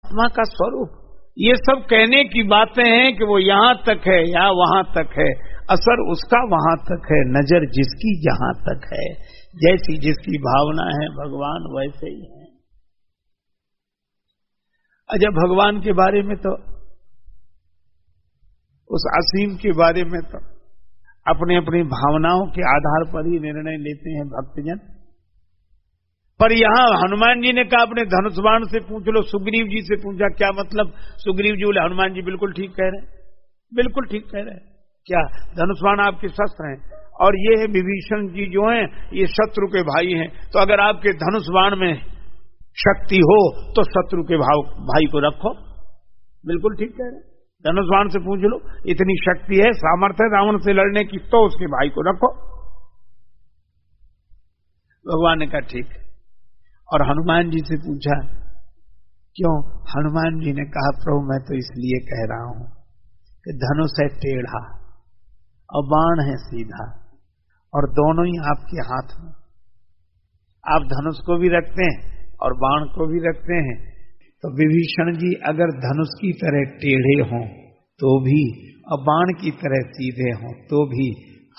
आत्मा का स्वरूप। ये सब कहने की बातें हैं कि वो यहाँ तक है या वहां तक है, असर उसका वहां तक है, नजर जिसकी जहां तक है, जैसी जिसकी भावना है भगवान वैसे ही है। अच्छा, भगवान के बारे में तो, उस असीम के बारे में तो अपनी अपनी भावनाओं के आधार पर ही निर्णय लेते हैं भक्तजन। पर यहां हनुमान जी ने कहा अपने धनुष बाण से पूछ लो। सुग्रीव जी से पूछा, क्या मतलब? सुग्रीव जी बोले हनुमान जी बिल्कुल ठीक कह रहे हैं, बिल्कुल ठीक कह रहे हैं। क्या धनुष बाण आपके शस्त्र हैं, और ये है विभीषण जी जो हैं ये शत्रु के भाई हैं, तो अगर आपके धनुष बाण में शक्ति हो तो शत्रु के भाई को रखो। बिल्कुल ठीक कह रहे हैं, धनुष बाण से पूछ लो, इतनी शक्ति है, सामर्थ्य है रावण से लड़ने की, तो उसके भाई को रखो। भगवान ने कहा ठीक। और हनुमान जी से पूछा, क्यों? हनुमान जी ने कहा प्रभु मैं तो इसलिए कह रहा हूं कि धनुष है टेढ़ा और बाण है सीधा, और दोनों ही आपके हाथ में। आप धनुष को भी रखते हैं और बाण को भी रखते हैं, तो विभीषण जी अगर धनुष की तरह टेढ़े हों तो भी और बाण की तरह सीधे हों तो भी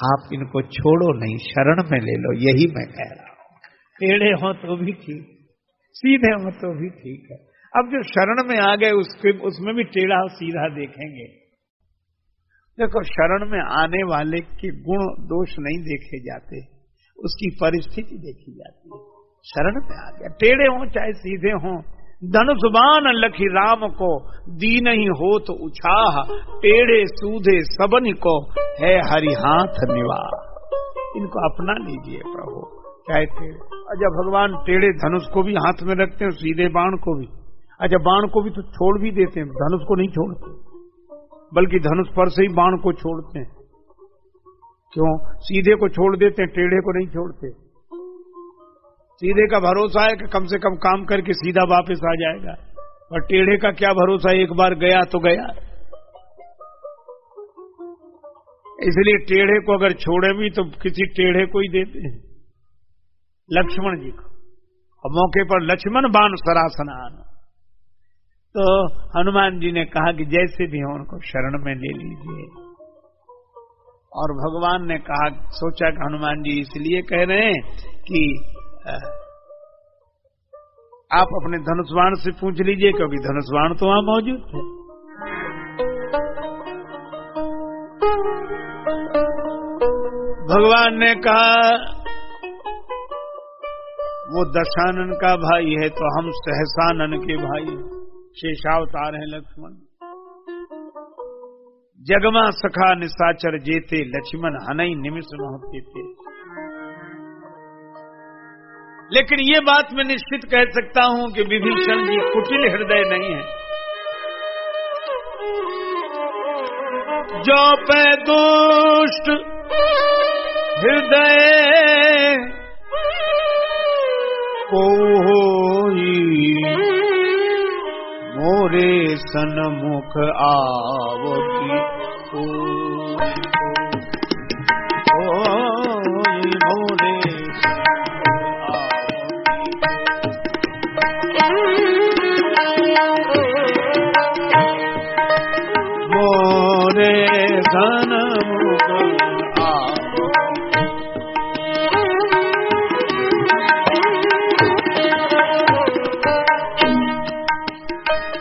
आप इनको छोड़ो नहीं, शरण में ले लो। यही मैं कह रहा हूं, टेढ़े हों तो भी ठीक, सीधे हों तो भी ठीक है। अब जो शरण में आ गए उसमें भी टेढ़ा और सीधा देखेंगे। देखो, शरण में आने वाले के गुण दोष नहीं देखे जाते, उसकी परिस्थिति देखी जाती है। शरण में आ गया, टेढ़े हों चाहे सीधे हों, धनुष बाण लखी राम को दीन ही हो तो उछाह, टेढ़े सूधे सबन को है हरि हाथ निवाह। इनको अपना लीजिए प्रभु, चाहे टेढ़े। अच्छा, भगवान टेढ़े धनुष को भी हाथ में रखते हैं, सीधे बाण को भी। अच्छा, बाण को भी तो छोड़ भी देते हैं, धनुष को नहीं छोड़ते, बल्कि धनुष पर से ही बाण को छोड़ते हैं। क्यों? सीधे को छोड़ देते हैं, टेढ़े को नहीं छोड़ते। सीधे का भरोसा है कि कम से कम काम करके सीधा वापस आ जाएगा, और टेढ़े का क्या भरोसा, एक बार गया तो गया। इसलिए टेढ़े को अगर छोड़े भी तो किसी टेढ़े को ही देते हैं, लक्ष्मण जी को, और मौके पर लक्ष्मण बाण सरासनान। तो हनुमान जी ने कहा कि जैसे भी हो उनको शरण में ले लीजिए। और भगवान ने कहा, सोचा कि हनुमान जी इसलिए कह रहे हैं कि आप अपने धनुष बाण से पूछ लीजिए, क्योंकि धनुष बाण तो वहां मौजूद थे। भगवान ने कहा वो दशानन का भाई है तो हम सहसानन के भाई, शेषावतार है लक्ष्मण। जगमा सखा निशाचर जेते, लक्ष्मण हनई निमिष न होते थे। लेकिन ये बात मैं निश्चित कह सकता हूं कि विभीषण जी कुटिल हृदय नहीं है। जो पे दुष्ट हृदय को होई, मोरे सन्मुख आवती मोरे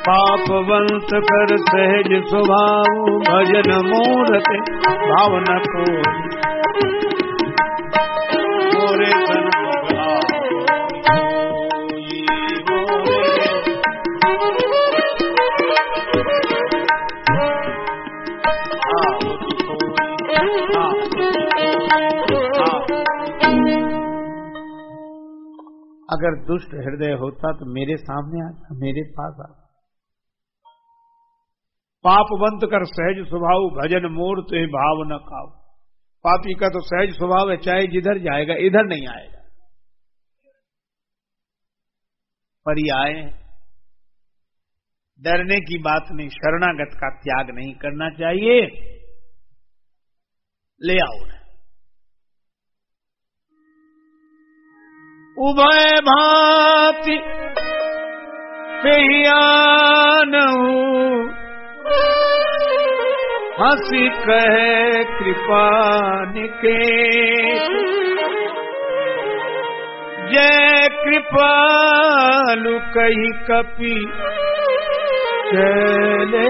पापवंत कर सहज स्वभाव, भजन मूरत भावना को मोरे अगर दुष्ट हृदय होता तो मेरे सामने आता, मेरे पास आता। पापवंत कर सहज स्वभाव, भजन मूर्त भाव न खाओ। पापी का तो सहज स्वभाव है, चाहे जिधर जाएगा इधर नहीं आएगा, पर ये आए। डरने की बात नहीं, शरणागत का त्याग नहीं करना चाहिए। ले आओ उभय भांति पे हंसी कहे कृपा निकेत, जय कृपालु कही कपि चले,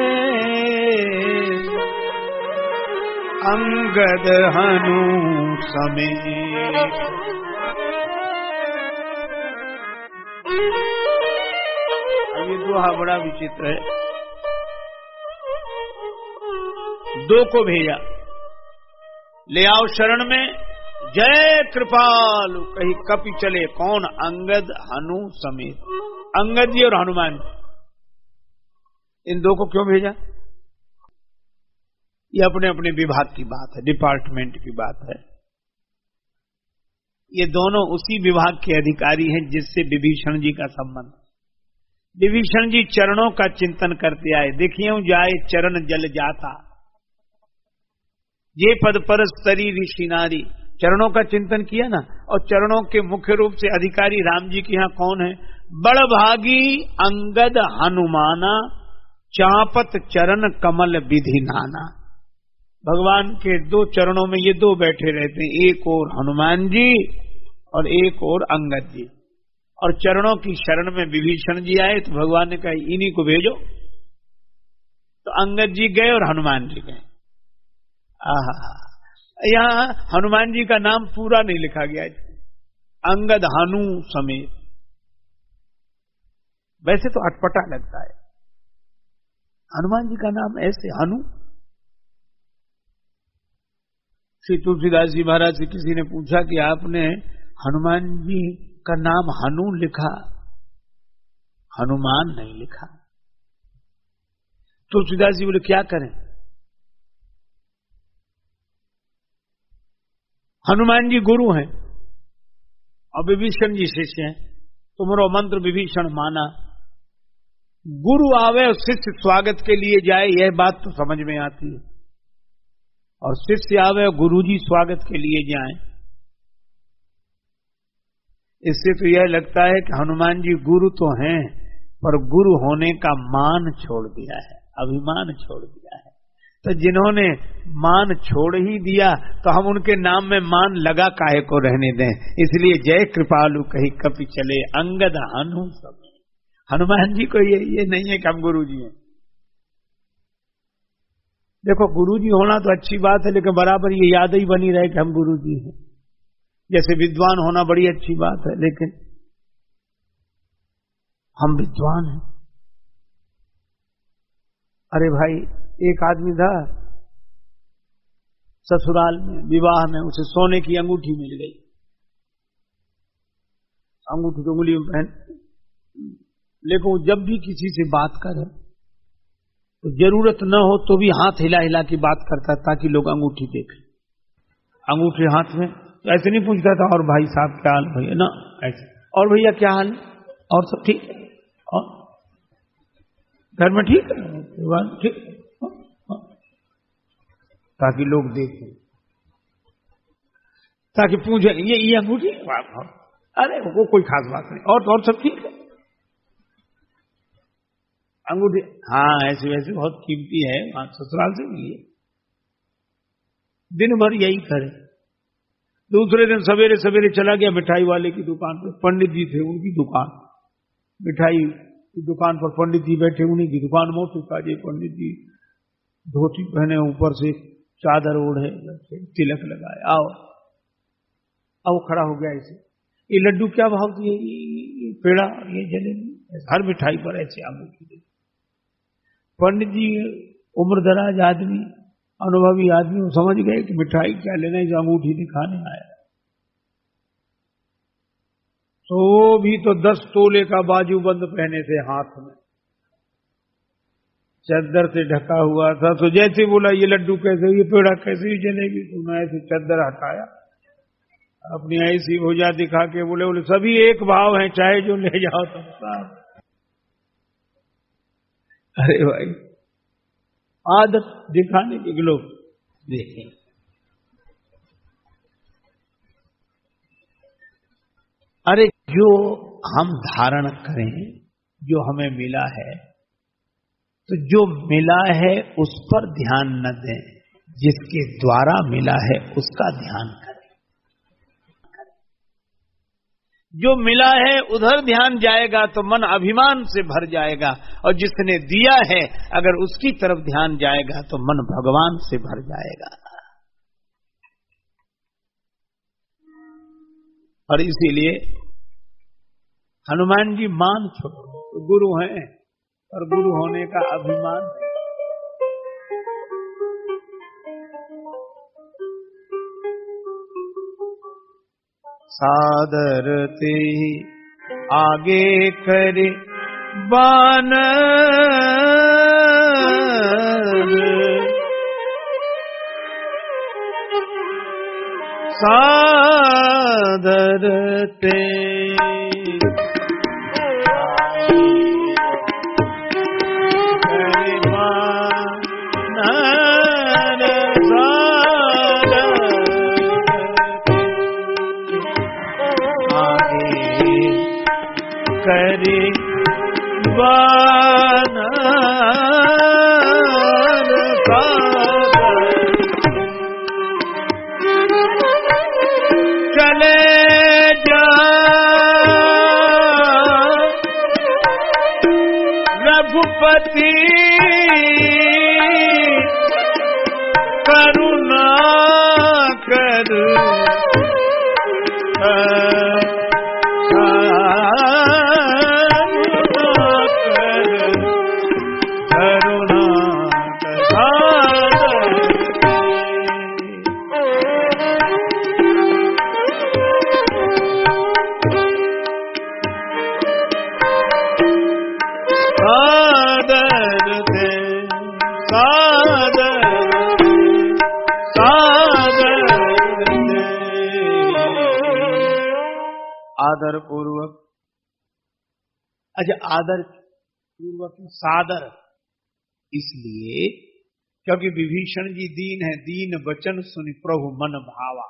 अंगद हनु समेत। अब ये दोहा बड़ा विचित्र है। दो को भेजा, ले आओ शरण में, जय कृपालु कही कपि चले। कौन? अंगद हनु समेत, अंगद जी और हनुमान जी। इन दो को क्यों भेजा? ये अपने अपने विभाग की बात है, डिपार्टमेंट की बात है। ये दोनों उसी विभाग के अधिकारी हैं जिससे विभीषण जी का संबंध। विभीषण जी चरणों का चिंतन करते आए। देखिए जाए चरण जल जाता, ये पद परस तरी ऋषि नारी। चरणों का चिंतन किया ना, और चरणों के मुख्य रूप से अधिकारी राम जी के यहाँ कौन है? बड़ भागी अंगद हनुमाना, चापत चरण कमल विधि नाना। भगवान के दो चरणों में ये दो बैठे रहते हैं, एक और हनुमान जी और एक और अंगद जी। और चरणों की शरण में विभीषण जी आए तो भगवान ने कहा इन्हीं को भेजो। तो अंगद जी गए और हनुमान जी गए। यहाँ हनुमान जी का नाम पूरा नहीं लिखा गया है, अंगद हनु समेत। वैसे तो अटपटा लगता है हनुमान जी का नाम ऐसे हनु। श्री तुलसीदास जी महाराज से किसी ने पूछा कि आपने हनुमान जी का नाम हनु लिखा, हनुमान नहीं लिखा। तुलसीदास जी बोले क्या करें? हनुमान जी गुरु हैं और विभीषण जी शिष्य हैं। तुमरो मंत्र विभीषण माना। गुरु आवे और शिष्य स्वागत के लिए जाए, यह बात तो समझ में आती है। और शिष्य आवे और गुरु जी स्वागत के लिए जाएं, इससे तो यह लगता है कि हनुमान जी गुरु तो हैं पर गुरु होने का मान छोड़ दिया है, अभिमान छोड़ दिया है। तो जिन्होंने मान छोड़ ही दिया तो हम उनके नाम में मान लगा काहे को रहने दें। इसलिए जय कृपालु कही कपि चले, अंगद हनु समेत। हनुमान जी को ये नहीं है कि हम गुरु जी हैं। देखो गुरु जी होना तो अच्छी बात है, लेकिन बराबर ये याद ही बनी रहे कि हम गुरु जी हैं। जैसे विद्वान होना बड़ी अच्छी बात है, लेकिन हम विद्वान हैं। अरे भाई, एक आदमी था ससुराल में विवाह में, उसे सोने की अंगूठी मिल गई। अंगूठी तो उंगली में पहन, लेकिन वो जब भी किसी से बात करे तो जरूरत न हो तो भी हाथ हिला हिला की बात करता ताकि लोग अंगूठी देखें। अंगूठी हाथ में, तो ऐसे नहीं पूछता था और भाई साहब क्या हाल भैया ना, ऐसे और भैया क्या हाल, और सब ठीक है, और घर में ठीक है, ठीक है, ताकि लोग देखें, ताकि पूछे ये अंगूठी, अरे वो कोई खास बात नहीं, और सब ठीक है। अंगूठी हाँ ऐसे वैसे बहुत कीमती है, वहां ससुराल से मिली है। दिन भर यही करे। दूसरे दिन सवेरे सवेरे चला गया मिठाई वाले की दुकान पर। पंडित जी थे, उनकी दुकान, मिठाई की दुकान पर पंडित जी बैठे, उन्हीं की दुकान। मोटू काजे पंडित जी, धोती पहने, ऊपर से चादर ओढ़े, तिलक लगाए, आओ आओ, खड़ा हो गया ऐसे। ये लड्डू क्या भाव दिए, ये पेड़ा, ये जलेबी, हर मिठाई पर ऐसे अंगूठी। पंडित जी उम्रदराज आदमी, अनुभवी आदमी, वो समझ गए कि मिठाई क्या लेना, इस अंगूठी दिखाने आया। तो भी तो 10 तोले का बाजूबंद पहने थे हाथ में, चद्दर से ढका हुआ था। तो जैसे बोला ये लड्डू कैसे, ये पेड़ा कैसे, ये जलेबी, तो ऐसे चद्दर हटाया, अपनी ऐसी भुजा दिखा के बोले सभी एक भाव हैं, चाहे जो ले जाओ तुम साहब। अरे भाई, आदत दिखाने के लोग देखें। अरे जो हम धारण करें, जो हमें मिला है, तो जो मिला है उस पर ध्यान न दें, जिसके द्वारा मिला है उसका ध्यान करें। जो मिला है उधर ध्यान जाएगा तो मन अभिमान से भर जाएगा, और जिसने दिया है अगर उसकी तरफ ध्यान जाएगा तो मन भगवान से भर जाएगा। और इसीलिए हनुमान जी मान छोड़ो, गुरु हैं और गुरु होने का अभिमान है। सादर ते आगे करे बानर, सादर ते करे बानर चले जा रघुपति करुणा कर, आदर पूर्वक। अच्छा, आदर पूर्वक सादर इसलिए क्योंकि विभीषण जी दीन है, दीन वचन सुनि प्रभु मन भावा।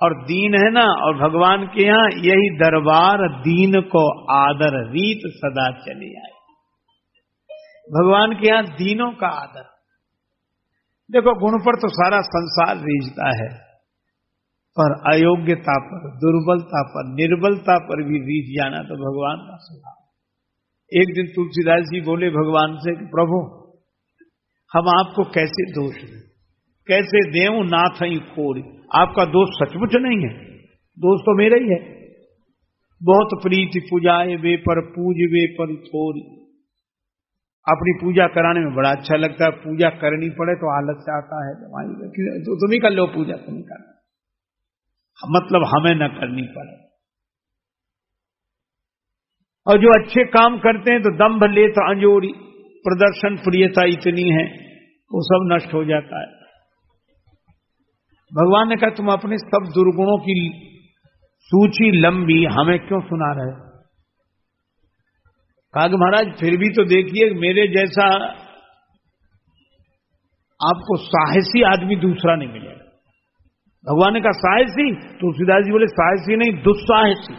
और दीन है ना, और भगवान के यहाँ यही दरबार दीन को आदर रीत सदा चली आई। भगवान के यहाँ दीनों का आदर। देखो, गुण पर तो सारा संसार रीझता है, पर अयोग्यता पर, दुर्बलता पर, निर्बलता पर भी रीझ जाना तो भगवान का स्वभाव। एक दिन तुलसीदास जी बोले भगवान से कि प्रभु हम आपको कैसे दोष दें, कैसे देव नाथ ही खोरी। आपका दोष सचमुच नहीं है, दोष तो मेरा ही है। बहुत प्रीति पूजाए वे पर पूज वे पर थोरी। अपनी पूजा कराने में बड़ा अच्छा लगता है, पूजा करनी पड़े तो आलस से आता है, तो तुम ही कर लो पूजा, तुम ही करना, मतलब हमें न करनी पड़े। और जो अच्छे काम करते हैं तो दंभ ले तो अंजोरी, प्रदर्शन प्रियता इतनी है वो सब नष्ट हो जाता है। भगवान ने कहा तुम अपने सब दुर्गुणों की सूची लंबी हमें क्यों सुना रहे? कहा कि महाराज फिर भी तो देखिए, मेरे जैसा आपको साहसी आदमी दूसरा नहीं मिलेगा। भगवान ने कहा साहसी? तुलसीदास जी बोले साहसी नहीं, दुस्साहसी।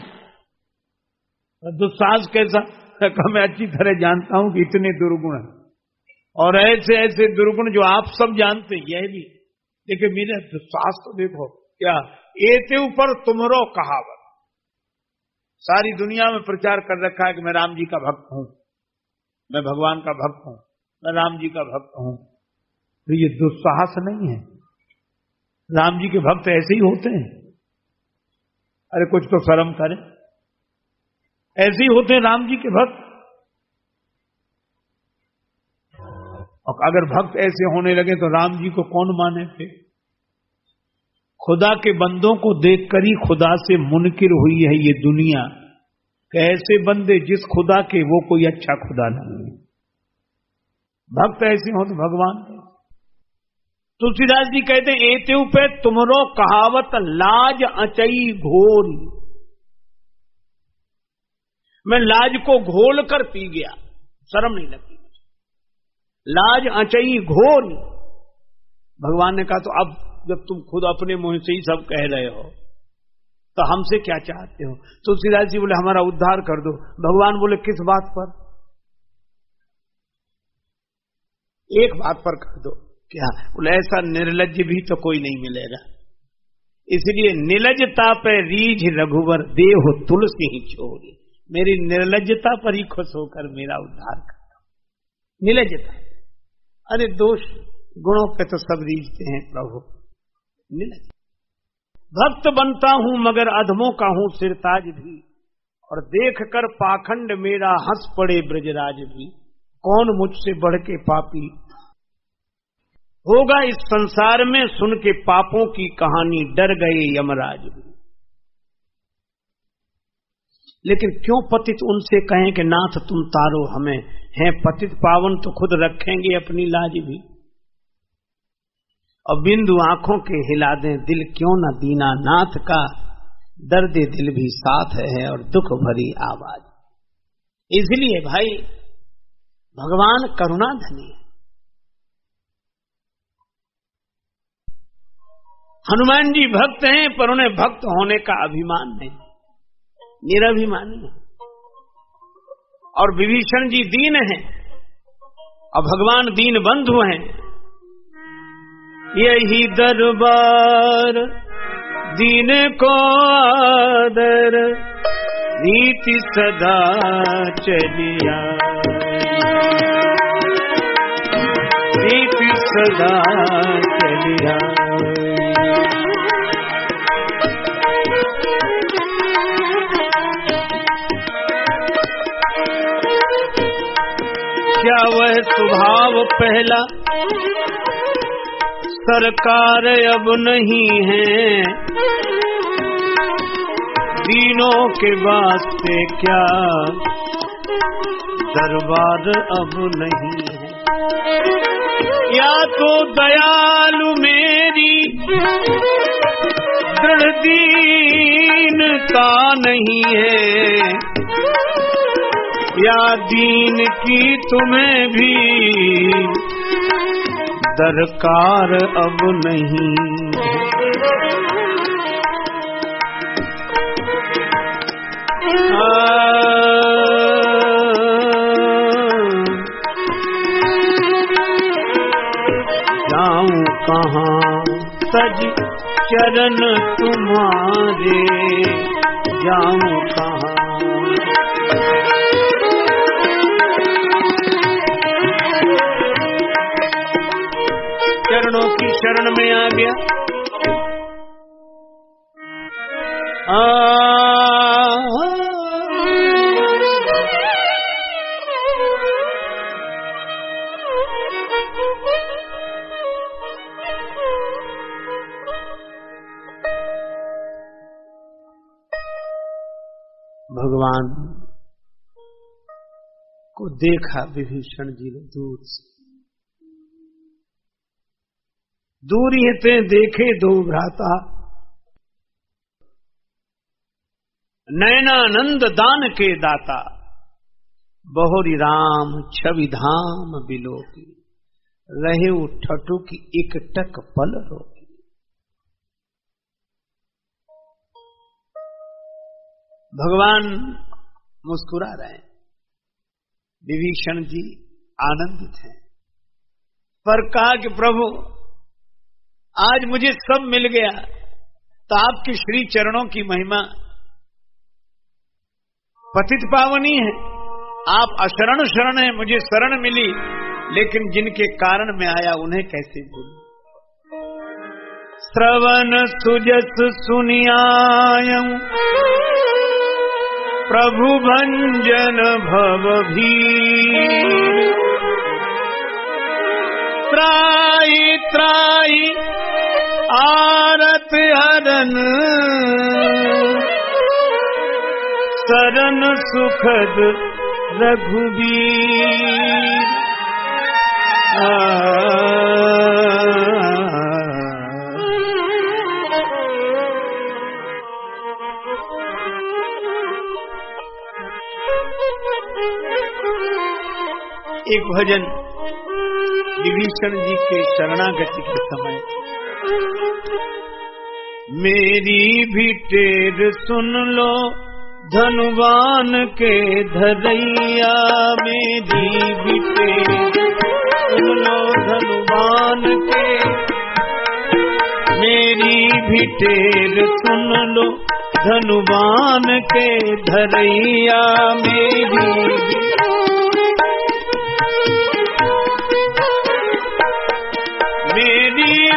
दुस्साहस कैसा? कहा मैं अच्छी तरह जानता हूं कि इतने दुर्गुण हैं, और ऐसे ऐसे दुर्गुण जो आप सब जानते, यह भी। देखिए मेरे दुस्साहस तो देखो क्या, एते ऊपर तुमरो कहावत सारी दुनिया में प्रचार कर रखा है कि मैं राम जी का भक्त हूं, मैं भगवान का भक्त हूं, मैं राम जी का भक्त हूं। तो ये दुस्साहस नहीं है। राम जी के भक्त ऐसे ही होते हैं। अरे कुछ तो शर्म करें, ऐसे ही होते हैं राम जी के भक्त। और अगर भक्त ऐसे होने लगे तो राम जी को कौन माने थे? खुदा के बंदों को देखकर ही खुदा से मुनकिर हुई है ये दुनिया। कैसे बंदे जिस खुदा के, वो कोई अच्छा खुदा नहीं है। भक्त ऐसे हो तो भगवान के। तुलसीदास जी कहते हैं एतेऊ पे तुमरो कहावत लाज अचई घोरी। मैं लाज को घोल कर पी गया, शर्म नहीं लगती। लाज अचई घोरी। भगवान ने कहा तो अब जब तुम खुद अपने मुंह से ही सब कह रहे हो तो हमसे क्या चाहते हो? तुलसीदास जी बोले हमारा उद्धार कर दो। भगवान बोले किस बात पर? एक बात पर कर दो। क्या? बोले ऐसा निर्लज्ज भी तो कोई नहीं मिलेगा, इसलिए निर्लज्जता पे रीझ रघुवर देहो तुलसी ही छोड़ी। मेरी निर्लज्जता पर ही खुश होकर मेरा उद्धार कर दो। निर्लज्जता, अरे दोष गुणों पे तो सब रीझते हैं प्रभु। निर्लज्ज भक्त बनता हूं मगर अधमों का हूं सिरताज भी, और देख कर पाखंड मेरा हंस पड़े ब्रजराज भी। कौन मुझसे बढ़ के पापी होगा इस संसार में, सुन के पापों की कहानी डर गए यमराज भी। लेकिन क्यों पतित उनसे कहें कि नाथ तुम तारो हमें, हैं पतित पावन तो खुद रखेंगे अपनी लाज भी। और बिंदु आंखों के हिला दें दिल क्यों न दीना, नाथ का दर्द दिल भी साथ है और दुख भरी आवाज। इसलिए भाई भगवान करुणा धनी। हनुमान जी भक्त हैं पर उन्हें भक्त होने का अभिमान नहीं, निराभिमानी है। और विभीषण जी दीन हैं और भगवान दीन बंधु हैं। यही दरबार दीन को आदर, नीति सदा चलिया, नीति सदा चलिया। क्या वह स्वभाव पहला सरकार अब नहीं है, दीनों के वास्ते क्या दरबार अब नहीं है। या तो दयालु मेरी दृढ़ दीनता नहीं है, या दीन की तुम्हें भी दरकार अब नहीं जाऊं कहाँ सज चरण तुम्हारे, जाऊं कहाँ। चरणों की शरण में आ गया। भगवान को देखा विभीषण जी ने दूर से, दूर ही ते देखे दो भ्राता, नयनानंद दान के दाता, बहुरी राम छवि धाम बिलोकी, रहे ठटू की एक टक पल रोकी। भगवान मुस्कुरा रहे हैं, विभीषण जी आनंदित हैं, पर कहा कि प्रभु आज मुझे सब मिल गया, तो आपके श्री चरणों की महिमा पतित पावनी है। आप अशरण शरण है, मुझे शरण मिली, लेकिन जिनके कारण मैं आया उन्हें कैसे भूलूं। श्रवण सुजस सुनियायं प्रभु भंजन भव भीर, त्राहि त्राहि आरत हरन, शरण सुखद रघुबीर। एक भजन विभीषण जी के शरणागति के समय, मेरी भी टेर सुन लो धनुवान के धरैया, मेरी भी टेर सुन लो भी टेर सुन लो धनुवान के धरैया, मेरी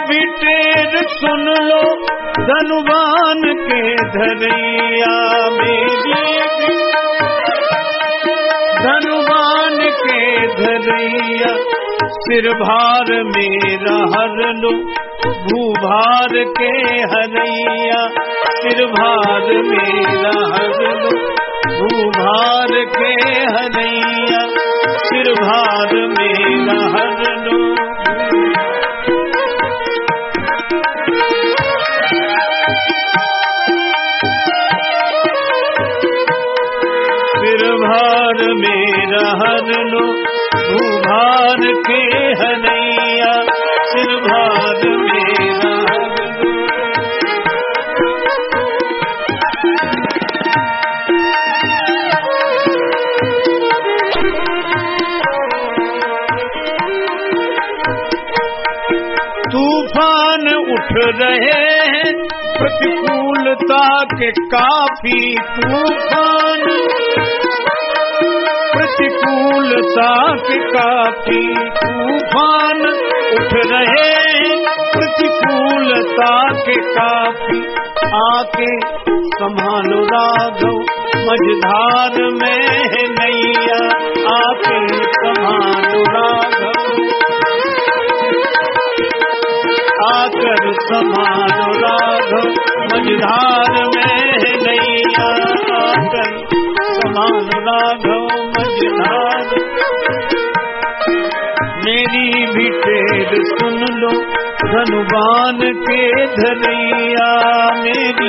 भी टेर सुन लो धनुवान के धरैया, मेरी धनुवान के धरैया। सिर भार मेरा हर लो भूभार के हरैया, सिर भार मेरा हर लो भूभार के हरैया, सिर भार मेरा हर लो। सिर भार मेरा हर लो भूभार के हरैया, सिर भार मेरा हर लो। तूफान उठ रहे हैं प्रतिकूलता के काफी, तूफान प्रतिकूलता के काफी, तूफान उठ रहे हैं प्रतिकूलता के काफी। आके संभालो राघव मझधार में है नैया, आके संभालो राघव, आकर संभालो राघव मझधार में है नैया, आकर संभालो राघव मझधार। मेरी भी टेर सुन लो धनुवान के धरैया, मेरी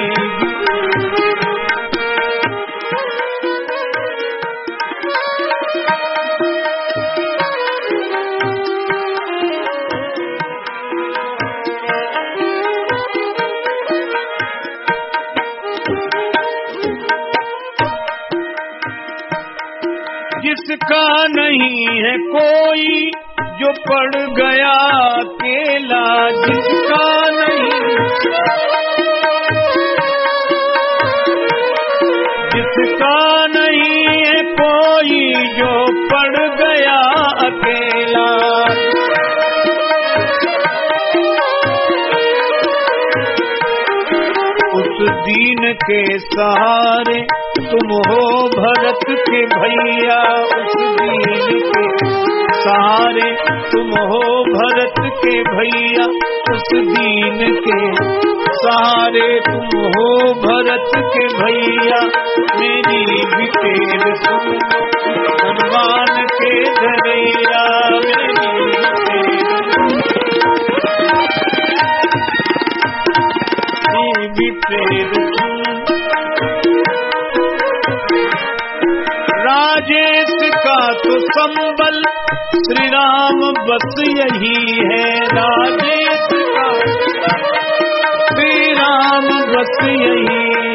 जिसका नहीं है कोई जो पड़ गया अकेला, जिसका नहीं, जिसका नहीं है कोई जो पड़ गया अकेला। उस दीन के सहारे तुम हो भरत के भैया, उस दीन के सहारे तुम हो भरत के भैया, उस दीन के सहारे तुम हो भरत के भैया। मेरी भी टेर सुन हनुमान के धरैया, मेरी भी टेर सुन। राजेश का तो संबल श्री राम बस यही है, राजेश का श्री राम बस यही है,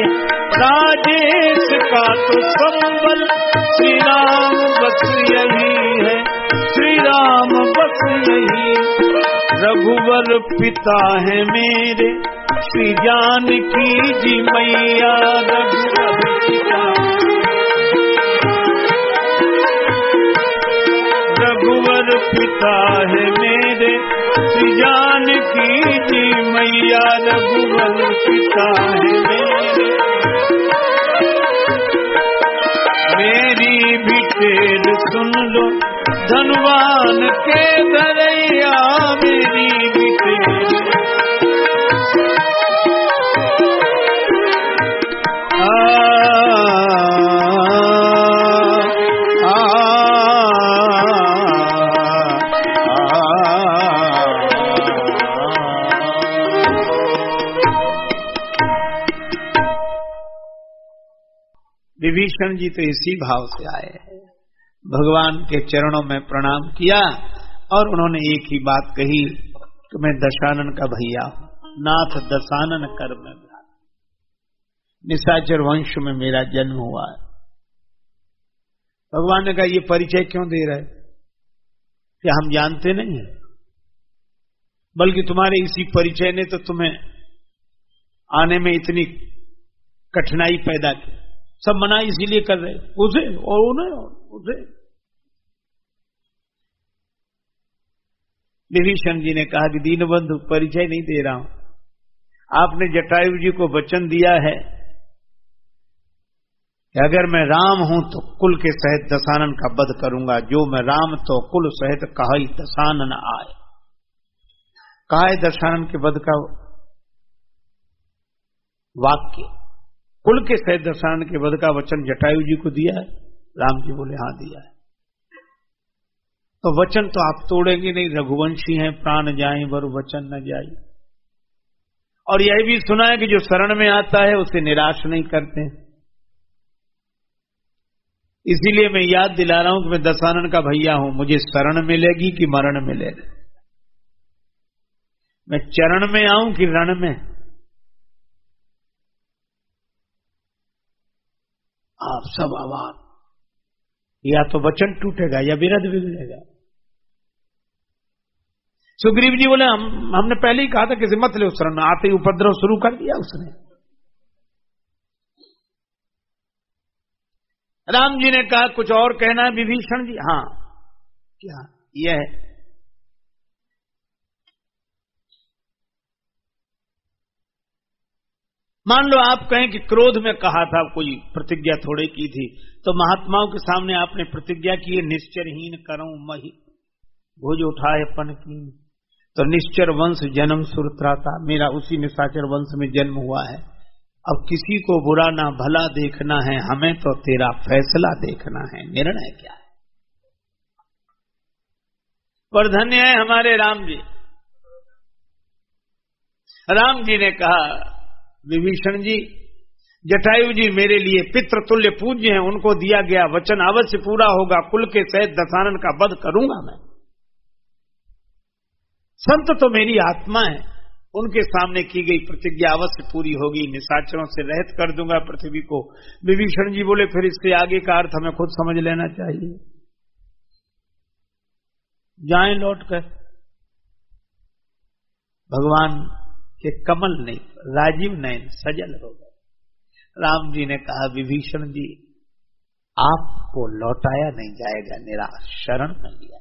राजेश का तो संबल श्री राम बस यही है, श्री राम बस यही। रघुवर पिता है मेरे श्री जानकी जी मैया, रघुवर पिता, रघुवर पिता है मेरे श्री जानकी जी मैया, रघुवर पिता है मेरे। मेरी भी टेर सुन लो धनुवान के धरैया, मेरी भी टेर। विभीषण जी तो इसी भाव से आए हैं, भगवान के चरणों में प्रणाम किया और उन्होंने एक ही बात कही कि मैं दशानन का भैया हूं, नाथ दशानन कर में निशाचर वंश में मेरा जन्म हुआ है। भगवान ने कहा ये परिचय क्यों दे रहे, कि हम जानते नहीं हैं, बल्कि तुम्हारे इसी परिचय ने तो तुम्हें आने में इतनी कठिनाई पैदा की, सब मना इसीलिए कर रहे उसे और उन्हें उसे। विभीषण जी ने कहा कि दीनबंधु परिचय नहीं दे रहा हूं, आपने जटायु जी को वचन दिया है कि अगर मैं राम हूं तो कुल के सहित दशानन का वध करूंगा, जो मैं राम तो कुल सहित कहाई दशानन आए। कहा है दशानन के वध का वाक्य, कुल के सहित दशानन के वध का वचन जटायु जी को दिया है। राम जी बोले हां दिया है। तो वचन तो आप तोड़ेंगे नहीं, रघुवंशी हैं, प्राण जाए वर वचन न जाए। और यह भी सुना है कि जो शरण में आता है उसे निराश नहीं करते। इसीलिए मैं याद दिला रहा हूं कि मैं दशानन का भैया हूं, मुझे शरण मिलेगी कि मरण मिलेगा, मैं चरण में आऊं कि रण में। आप सब आवाज, या तो वचन टूटेगा या विरध बिगड़ेगा। सुग्रीव जी बोले हमने पहले ही कहा था किसी मत ले उस शरण में, आते ही उपद्रव शुरू कर दिया उसने। राम जी ने कहा कुछ और कहना है विभीषण जी? हां, क्या? यह है मान लो आप कहें कि क्रोध में कहा था, कोई प्रतिज्ञा थोड़े की थी, तो महात्माओं के सामने आपने प्रतिज्ञा की निश्चरहीन करूं मही भुज उठाए पन की, तो निश्चर वंश जन्म सुरत्राता, मेरा उसी निशाचर वंश में जन्म हुआ है। अब किसी को बुरा ना भला देखना है, हमें तो तेरा फैसला देखना है, निर्णय क्या है। पर धन्य है हमारे राम जी। राम जी ने कहा विभीषण जी, जटायु जी मेरे लिए पितृतुल्य पूज्य हैं, उनको दिया गया वचन अवश्य पूरा होगा, कुल के सहित दशानन का वध करूंगा मैं। संत तो मेरी आत्मा है, उनके सामने की गई प्रतिज्ञा अवश्य पूरी होगी, निशाचरों से रहित कर दूंगा पृथ्वी को। विभीषण जी बोले फिर इससे आगे का अर्थ हमें खुद समझ लेना चाहिए, जाएं लौट कर। भगवान के कमल नहीं, राजीव नयन सजल हो गए। राम जी ने कहा विभीषण जी आपको लौटाया नहीं जाएगा, निराश शरण में लिया।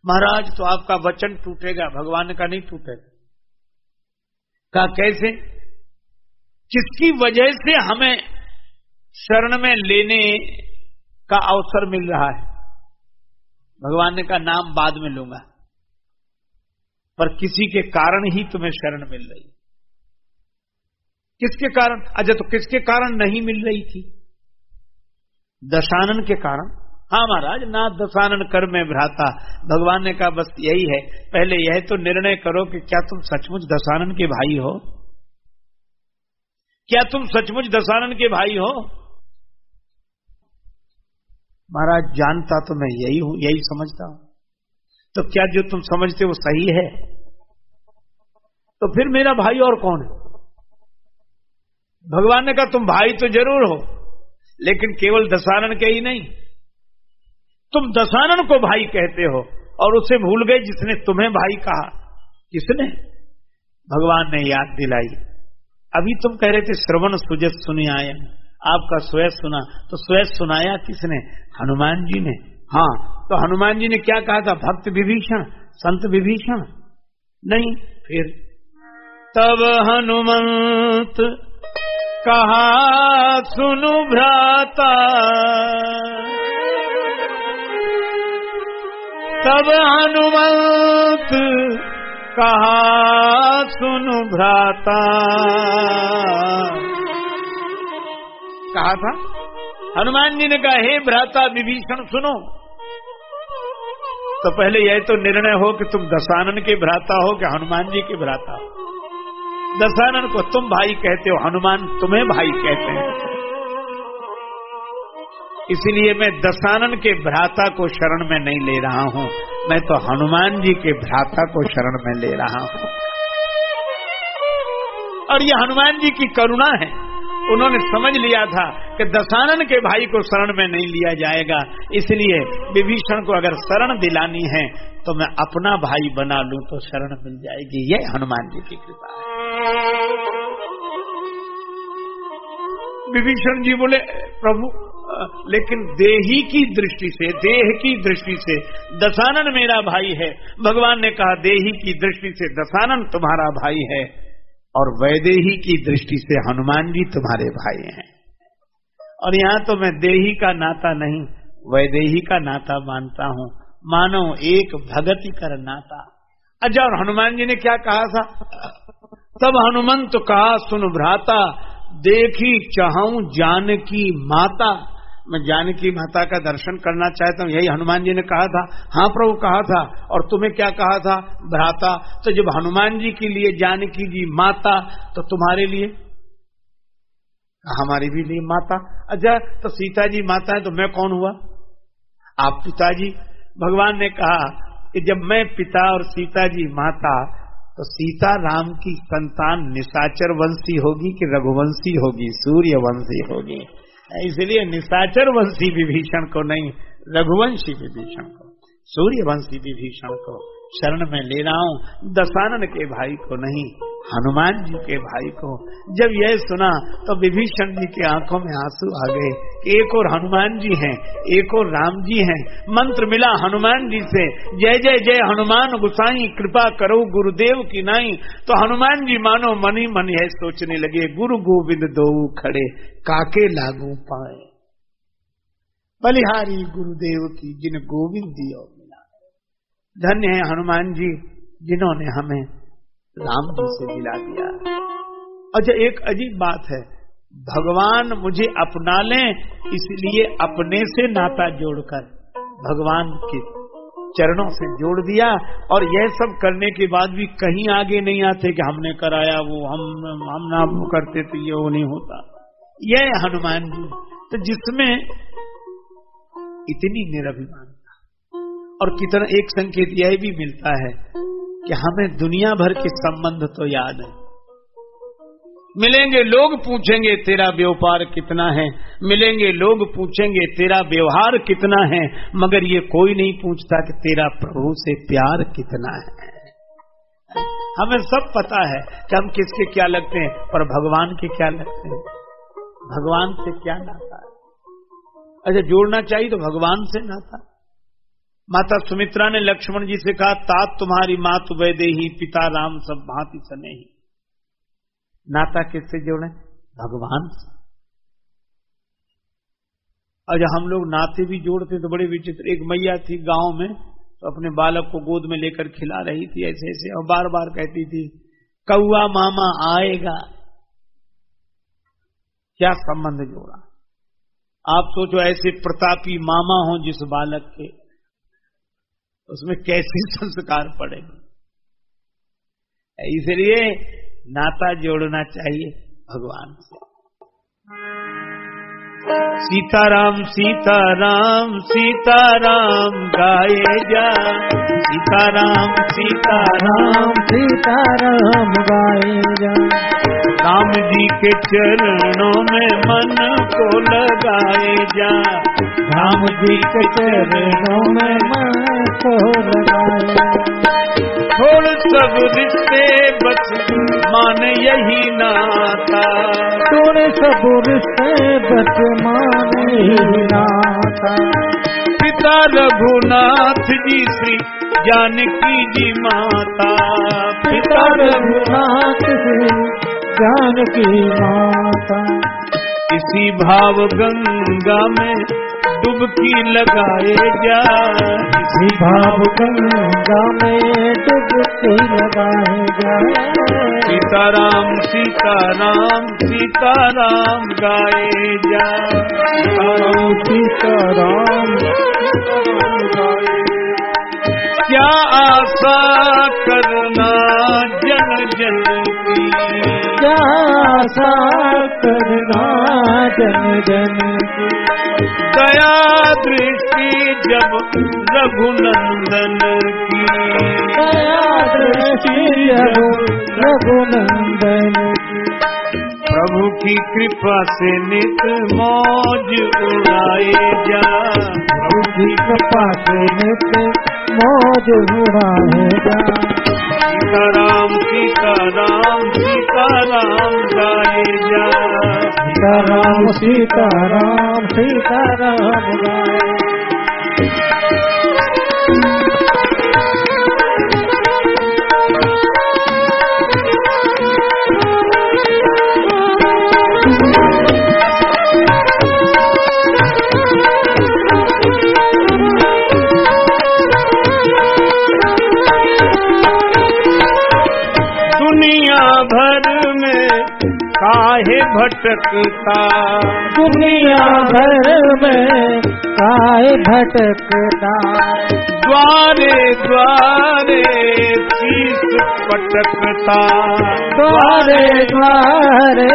महाराज तो आपका वचन टूटेगा, भगवान का नहीं टूटेगा। कहा कैसे? किसकी वजह से हमें शरण में लेने का अवसर मिल रहा है? भगवान ने कहा नाम बाद में लूंगा, पर किसी के कारण ही तुम्हें शरण मिल रही। किसके कारण? अच्छा तो किसके कारण नहीं मिल रही थी? दशानन के कारण। हाँ महाराज, ना दशानन कर में भ्राता। भगवान ने कहा बस यही है, पहले यह तो निर्णय करो कि क्या तुम सचमुच दशानन के भाई हो? क्या तुम सचमुच दशानन के भाई हो? महाराज जानता तो मैं यही हूं, यही समझता हूं। तो क्या जो तुम समझते हो सही है? तो फिर मेरा भाई और कौन है? भगवान ने कहा तुम भाई तो जरूर हो, लेकिन केवल दशानन के ही नहीं, तुम दशानन को भाई कहते हो और उसे भूल गए जिसने तुम्हें भाई कहा। किसने? भगवान ने याद दिलाई। अभी तुम कह रहे थे श्रवण सुजस सुनि आए, आपका स्वयं सुना, तो स्वयं सुनाया किसने? हनुमान जी ने। हाँ, तो हनुमान जी ने क्या कहा था? भक्त विभीषण, संत विभीषण नहीं। फिर तब हनुमंत कहा सुनु भ्राता, तब हनुमंत कहा सुनु भ्राता। कहा था हनुमान जी ने कहा हे भ्राता विभीषण सुनो। तो पहले यह तो निर्णय हो कि तुम दशानन के भ्राता हो कि हनुमान जी के भ्राता हो। दशानन को तुम भाई कहते हो, हनुमान तुम्हें भाई कहते हैं, इसलिए मैं दशानन के भ्राता को शरण में नहीं ले रहा हूं, मैं तो हनुमान जी के भ्राता को शरण में ले रहा हूं। और ये हनुमान जी की करुणा है, उन्होंने समझ लिया था कि दशानन के भाई को शरण में नहीं लिया जाएगा, इसलिए विभीषण को अगर शरण दिलानी है तो मैं अपना भाई बना लूं तो शरण मिल जाएगी। यह हनुमान जी की कृपा है। विभीषण जी बोले प्रभु लेकिन देही की दृष्टि से, देह की दृष्टि से दशानन मेरा भाई है। भगवान ने कहा देही की दृष्टि से दशानन तुम्हारा भाई है और वैदेही की दृष्टि से हनुमान जी तुम्हारे भाई हैं। और यहाँ तो मैं देही का नाता नहीं वैदेही का नाता मानता हूँ, मानो एक भगति कर नाता। अच्छा, और हनुमान जी ने क्या कहा था? तब हनुमंत कहा सुन भ्राता, देखी चाहूं जानकी माता। मैं जानकी माता का दर्शन करना चाहता हूँ, यही हनुमान जी ने कहा था। हाँ प्रभु कहा था। और तुम्हें क्या कहा था? भ्राता। तो जब हनुमान जी के लिए जानकी जी माता, तो तुम्हारे लिए? हमारे भी लिए माता। अच्छा, तो सीता जी माता है तो मैं कौन हुआ? आप पिताजी। भगवान ने कहा कि जब मैं पिता और सीता जी माता, तो सीता राम की संतान निशाचर वंशी होगी कि रघुवंशी होगी? सूर्य वंशी होगी। इसलिए निशाचर वंशी विभीषण को नहीं, रघुवंशी विभीषण को, सूर्य वंशी विभीषण को शरण में ले रहा हूँ, दशानन के भाई को नहीं, हनुमान जी के भाई को। जब यह सुना तो विभीषण जी के आंखों में आंसू आ गए। एक और हनुमान जी हैं, एक और राम जी हैं। मंत्र मिला हनुमान जी से, जय जय जय हनुमान गोसाई, कृपा करो गुरुदेव की नाई। तो हनुमान जी मानो मनी मन यह सोचने लगे, गुरु गोविंद दो खड़े काके लागू पाए, बलिहारी गुरुदेव की जिन गोविंद दियो मिला। धन्य है हनुमान जी जिन्होंने हमें राम जी से मिला दिया। अच्छा, एक अजीब बात है, भगवान मुझे अपना लें इसलिए अपने से नाता जोड़कर भगवान के चरणों से जोड़ दिया। और यह सब करने के बाद भी कहीं आगे नहीं आते कि हमने कराया वो, हम ना वो करते तो ये वो नहीं होता। यह हनुमान जी तो जिसमें इतनी निरभिमानता। और कितना एक संकेत यह भी मिलता है कि हमें दुनिया भर के संबंध तो याद है। मिलेंगे लोग पूछेंगे तेरा व्यापार कितना है, मिलेंगे लोग पूछेंगे तेरा व्यवहार कितना है, मगर ये कोई नहीं पूछता कि तेरा प्रभु से प्यार कितना है। हमें सब पता है कि हम किसके क्या लगते हैं, पर भगवान के क्या लगते हैं, भगवान से क्या नाता है। अच्छा, जोड़ना चाहिए तो भगवान से नाता। माता सुमित्रा ने लक्ष्मण जी से कहा, तात तुम्हारी मात वैदेही, पिता राम सब भांति सनेही। नाता किससे जोड़े? भगवान से। अच्छा, हम लोग नाते भी जोड़ते तो बड़े विचित्र। एक मैया थी गांव में, तो अपने बालक को गोद में लेकर खिला रही थी ऐसे ऐसे, और बार बार कहती थी कौआ मामा आएगा। क्या संबंध जोड़ा? आप सोचो ऐसे प्रतापी मामा हो जिस बालक के, उसमें कैसे संस्कार पड़ेंगे। इसलिए नाता जोड़ना चाहिए भगवान से। सीताराम सीताराम सीताराम गाए जा, सीताराम सीताराम सीताराम गाए जा। राम जी के चरणों में मन को लगाए जा, राम जी के चरणों में मन को लगाए जा। छोड़ सब रिश्ते बस मान यही नाता, छोड़ सब रिश्ते बस मान यही नाता। पिता रघुनाथ जी श्री जानकी जी माता, पिता रघुनाथ जी जानकी माता। इसी भाव गंगा में डुबकी लगाए जा, इसी भाव गंगा में डुबकी लगाए जा। सीताराम सीताराम सीताराम गाए जा, सीताराम गाए। क्या आशा करना जन जन की, क्या आशा करना जन जन की। दया दृष्टि जब रघुनंदन की, दया दृष्टि जब रघुनंदन की। प्रभु की कृपा से नित मौज उड़ाए जा, प्रभु की कृपा से नित मौज उड़ाए जा। सीताराम सीताराम सीताराम गाए जा, सीताराम सीताराम सीताराम गाए। काहे भटकता, दुनिया भर में काहे भटकता, द्वारे द्वारे शीस पटकता, द्वारे द्वारे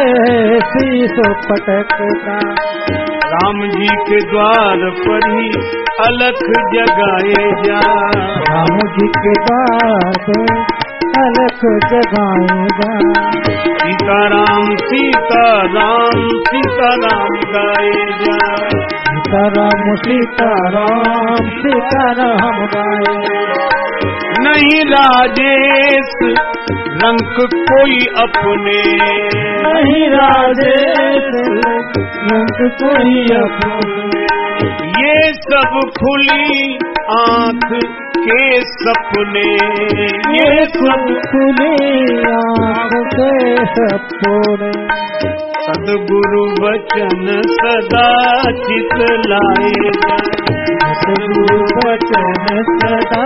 शीस पटकता। राम जी के द्वार पर ही अलख जगाए जा, राम जी के द्वार पे अलख जगाए जा। सीताराम सीताराम सीताराम गाए जा, सीताराम सीताराम सीताराम गाए। नहीं राजेश रंग कोई अपने, नहीं राजेश रंग कोई अपने। ये सब खुली आँख के सपने, ये सब खुली आँख के सपने। सद्गुरु वचन सदा चित लाए जा, सद्गुरु वचन सदा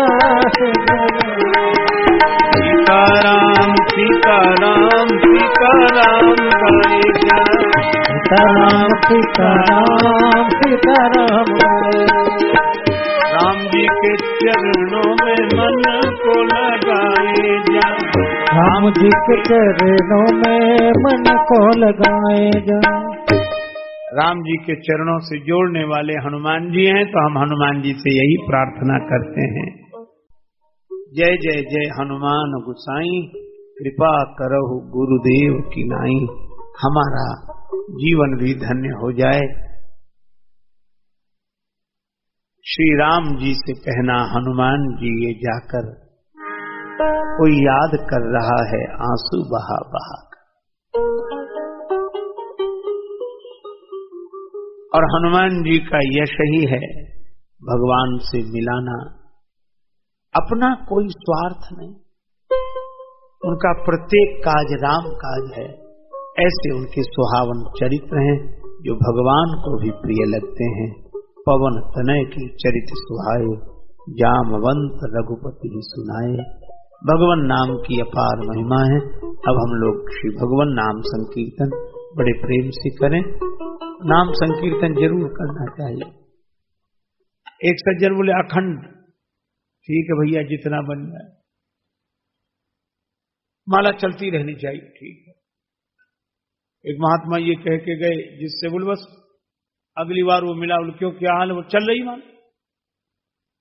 सीताराम सीताराम सीताराम गाए जा, सीताराम सीताराम सीताराम गाए। राम जी के चरणों में मन को लगाए जा, राम जी के चरणों में मन को लगाए जा। राम जी के चरणों से जोड़ने वाले हनुमान जी हैं, तो हम हनुमान जी से यही प्रार्थना करते हैं। जय जय जय हनुमान गोसाई, कृपा करहु गुरुदेव की नाई। हमारा जीवन भी धन्य हो जाए। श्री राम जी से कहना, हनुमान जी ये जाकर कोई याद कर रहा है आंसू बहा बहा कर। और हनुमान जी का यश ही है भगवान से मिलाना, अपना कोई स्वार्थ नहीं, उनका प्रत्येक काज राम काज है। ऐसे उनके सुहावन चरित्र हैं जो भगवान को भी प्रिय लगते हैं। पवन तनय की चरित सुहाए, जामवंत रघुपति ही सुनाए। भगवान नाम की अपार महिमा है। अब हम लोग श्री भगवान नाम संकीर्तन बड़े प्रेम से करें। नाम संकीर्तन जरूर करना चाहिए। एक सज्जन बोले अखंड, ठीक है भैया जितना बन जाए, माला चलती रहनी चाहिए, ठीक है। एक महात्मा ये कह के गए जिससे बोले बस अगली बार वो मिला, बोले क्यों क्या हाल है? वो चल रही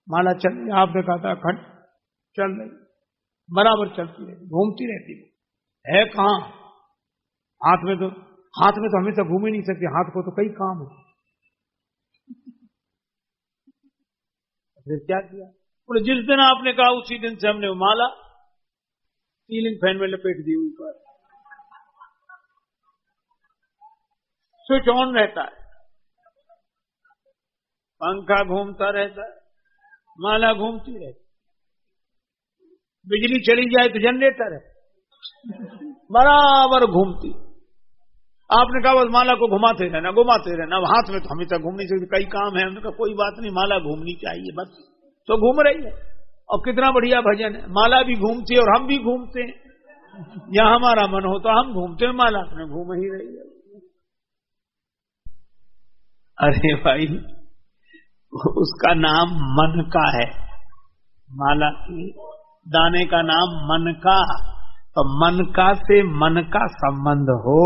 माला चल रही। आपने कहा था अखंड चल रही, बराबर चलती रहती, घूमती रहती है। कहाँ हाथ में तो हमें तो घूम ही नहीं सकती, हाथ को तो कई काम है। फिर क्या किया? बोले जिस दिन आपने कहा उसी दिन से हमने वो माला सीलिंग फैन में लपेट दी ऊपर, स्विच ऑन रहता है, पंखा घूमता रहता है, माला घूमती रहती। बिजली चली जाए तो जनरेटर है, बराबर घूमती। आपने कहा बस माला को घुमाते रहना, घुमाते रहना। अब हाथ में तो हमें तक घूम नहीं सकते, कई काम है। हमने कहा कोई बात नहीं, माला घूमनी चाहिए बस। तो घूम रही है। और कितना बढ़िया भजन है, माला भी घूमती है और हम भी घूमते हैं। यहाँ हमारा मन हो तो हम घूमते हैं, माला अपने घूम ही रही है। अरे भाई, उसका नाम मन का है, माला के दाने का नाम मन का। तो मन का से मन का संबंध हो,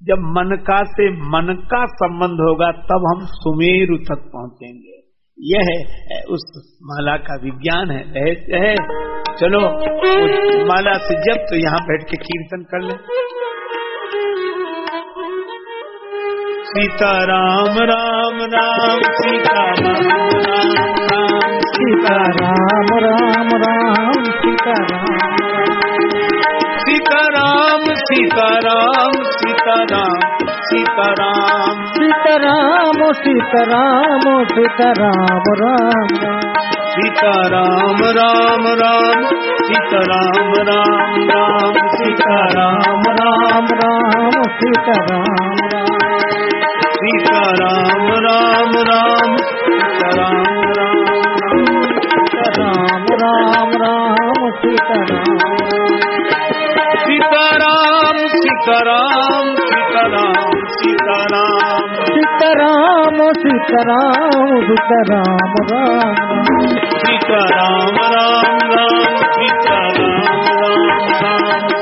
जब मन का से मन का संबंध होगा तब हम सुमेरु तक पहुंचेंगे। यह है उस माला का विज्ञान है, रहस्य है। चलो उस माला से जब तो यहाँ बैठ के कीर्तन कर ले। सीता राम राम राम सीता राम राम राम सीता राम राम राम सीता राम सीता राम सीता राम सीता राम सीता सीताराम सीताराम सीताराम राम राम सीताराम राम राम सीताराम राम राम सीताराम राम राम सीताराम राम सीताराम राम राम सीताराम राम राम सीताराम सीताराम सीताराम सीताराम सीताराम सीताराम सीताराम सीताराम राम सीताराम राम राम सीताराम राम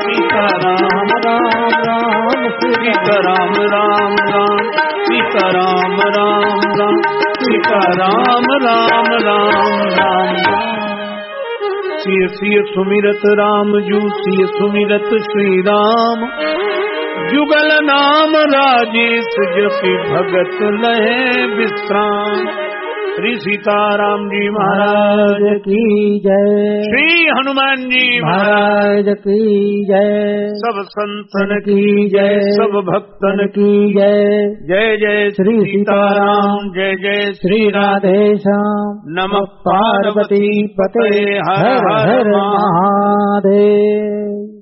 सीताराम राम राम सीताराम राम राम सीताराम राम राम सीताराम राम राम राम सिय सिय सुमिरत राम जू सिय सुमिरत श्री राम जुगल नाम राजेश जपि भगत लहे विश्राम। श्री सीताराम जी महाराज की जय। श्री हनुमान जी महाराज की जय। सब संतन की जय, सब भक्तन की जय। जय जय श्री सीताराम जय जय श्री राधेश्याम। नमः पार्वती पते हर हर महादेव।